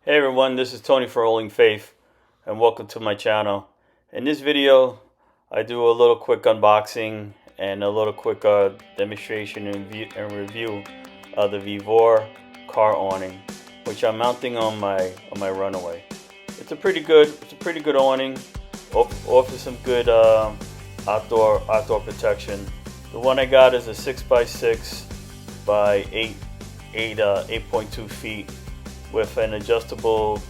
Hey everyone, this is Tony for Rolling Faith, and welcome to my channel. In this video, I do a little quick unboxing and a little quick demonstration and review of the Vivor car awning, which I'm mounting on my Runaway. It's a pretty good awning. Offers some good outdoor protection. The one I got is a 6x6 by 8.2 feet. With an adjustable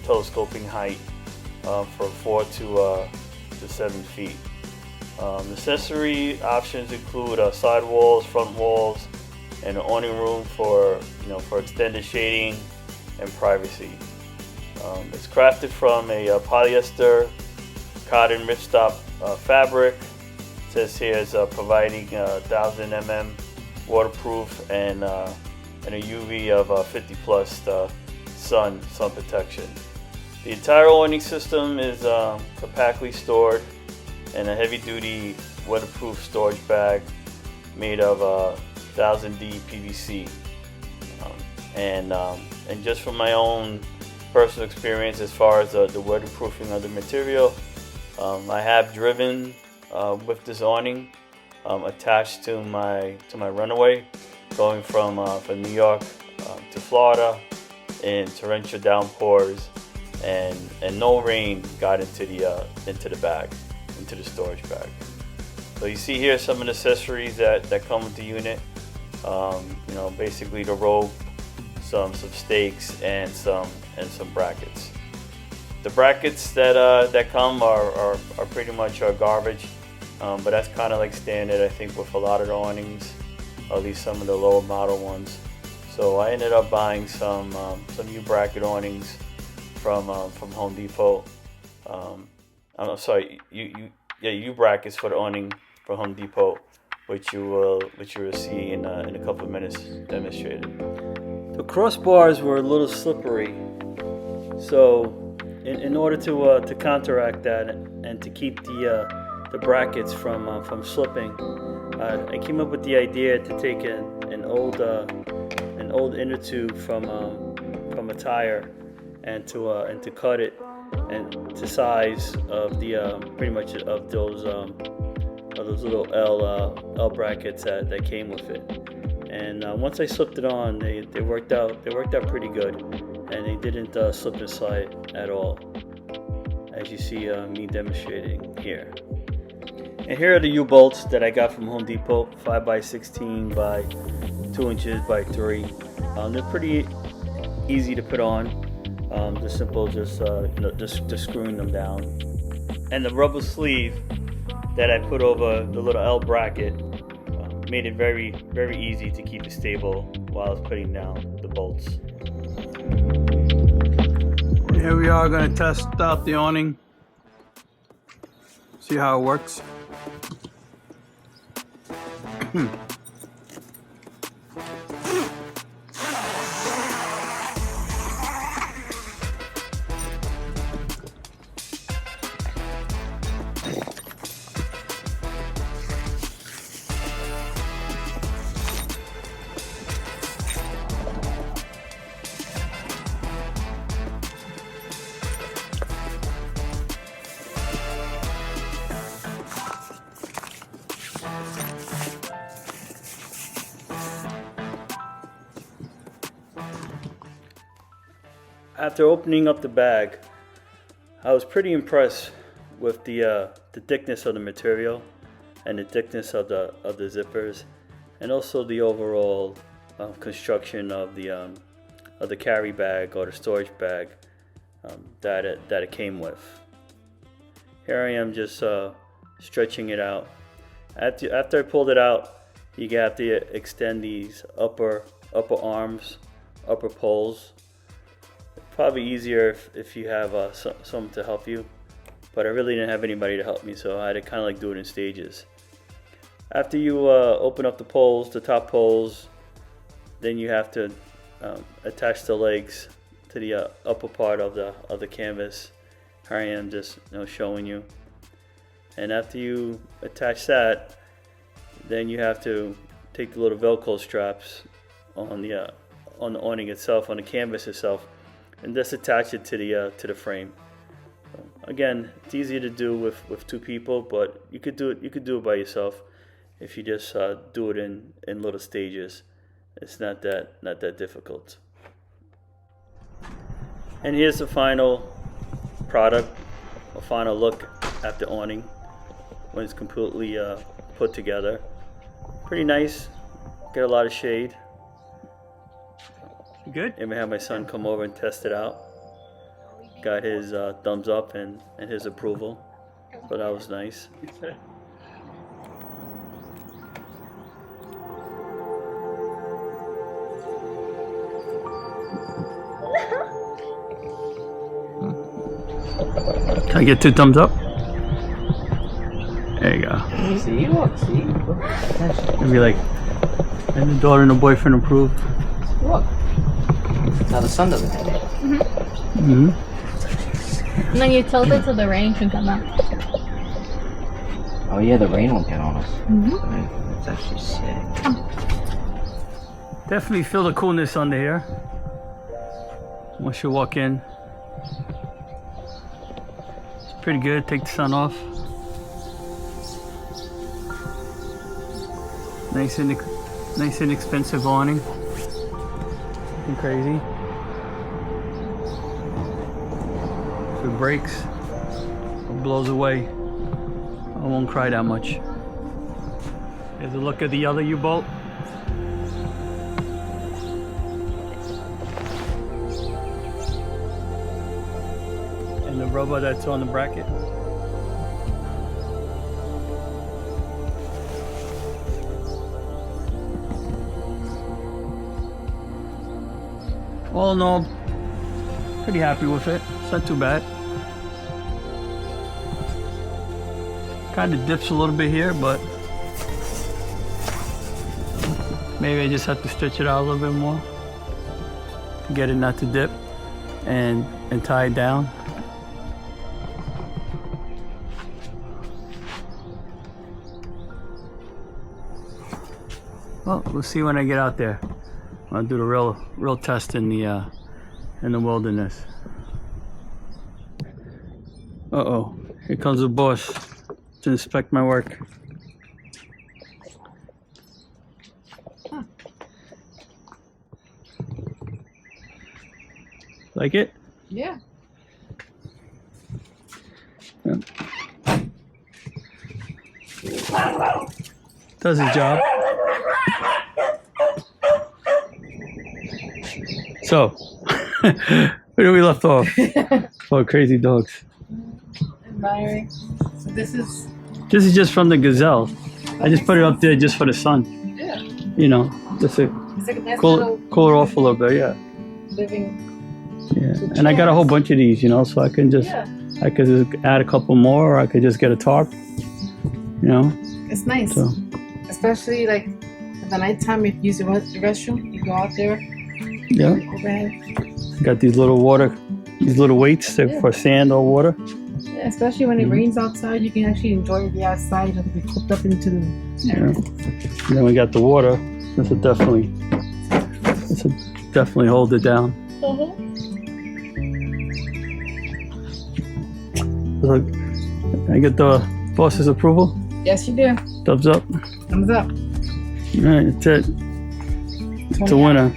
telescoping height from 4 to 7 feet. Accessory options include side walls, front walls, and an awning room for extended shading and privacy. It's crafted from a polyester cotton ripstop fabric. It says here it's providing 1000 mm waterproof and a UV of 50 plus sun protection. The entire awning system is compactly stored in a heavy-duty weatherproof storage bag made of 1000D PVC. And just from my own personal experience as far as the weatherproofing of the material, I have driven with this awning attached to my Runaway, going from New York to Florida in torrential downpours, and no rain got into the bag, into the storage bag. So you see here some of the accessories that come with the unit. Basically the rope, some stakes, and some brackets. The brackets that come are pretty much garbage, but that's kind of like standard, I think, with a lot of the awnings, at least some of the lower model ones. So I ended up buying some U-bracket awnings from Home Depot. I'm sorry, U-brackets for the awning from Home Depot, which you will see in a couple of minutes demonstrated. The crossbars were a little slippery, so in order to counteract that and to keep the brackets from slipping, I came up with the idea to take an old inner tube from a tire and to cut it and to size of the pretty much of those little L brackets that came with it. And once I slipped it on, they worked out pretty good, and they didn't slip and slide at all, as you see me demonstrating here. And here are the U-bolts that I got from Home Depot, 5x16 by 2 inches by 3. They're pretty easy to put on. They're simple, just screwing them down. And the rubber sleeve that I put over the little L bracket made it very, very easy to keep it stable while I was putting down the bolts. Here we are going to test out the awning, see how it works. After opening up the bag, I was pretty impressed with the thickness of the material and the thickness of the zippers, and also the overall construction of the carry bag or the storage bag that it came with. Here I am just stretching it out. After I pulled it out, you have to extend these upper arms, upper poles. Probably easier if you have someone to help you, but I really didn't have anybody to help me, so I had to kind of like do it in stages. After you open up the poles, the top poles, then you have to attach the legs to the upper part of the canvas. Here I am just showing you. And after you attach that, then you have to take the little Velcro straps on the awning itself, on the canvas itself, and just attach it to the frame. Again, it's easier to do with two people, but you could do it by yourself if you just do it in little stages. It's not that difficult. And here's the final product, a final look at the awning when it's completely put together. Pretty nice. Get a lot of shade. Good. Even had my son come over and test it out. Got his thumbs up and his approval, so that was nice. Can I get 2 thumbs up? There you go. See, look, see. Maybe like, and the daughter and the boyfriend approved. Look. Now the sun doesn't hit it. Mm-hmm. And then you tilt it so the rain can come out. Oh yeah, the rain won't get on us. Mm-hmm. That's actually sick. Definitely feel the coolness under here. Once you walk in, it's pretty good. Take the sun off. Nice and inexpensive awning. Nothing crazy. If it breaks or blows away, I won't cry that much. Here's a look at the other U-bolt. And the rubber that's on the bracket. All in all, pretty happy with it. It's not too bad. Kind of dips a little bit here, but maybe I just have to stretch it out a little bit more to get it not to dip and tie it down. Well, we'll see when I get out there. I'll do the real test in the wilderness. Uh-oh, here comes the boss to inspect my work. Huh. Like it? Yeah. Yeah. Does his job. So, where do we left off? Oh, crazy dogs. Admiring. So this is just from the gazelle. I just put it up there just for the sun. Yeah. You know, just to It's like a nice cool little it off a little bit, yeah. living. Yeah. And I got a whole bunch of these, you know, so I can just I could just add a couple more, or I could just get a tarp. You know? It's nice. So. Especially like at the nighttime, if you use the restroom, you go out there. Yeah. Overhead. Got these little weights for sand or water. Yeah, especially when it rains outside, you can actually enjoy the outside and be cooped up into the area. And then we got the water. This will definitely hold it down. Look, I get the boss's approval. Yes, you do. Thumbs up. Thumbs up. All right, that's it. It's a winner.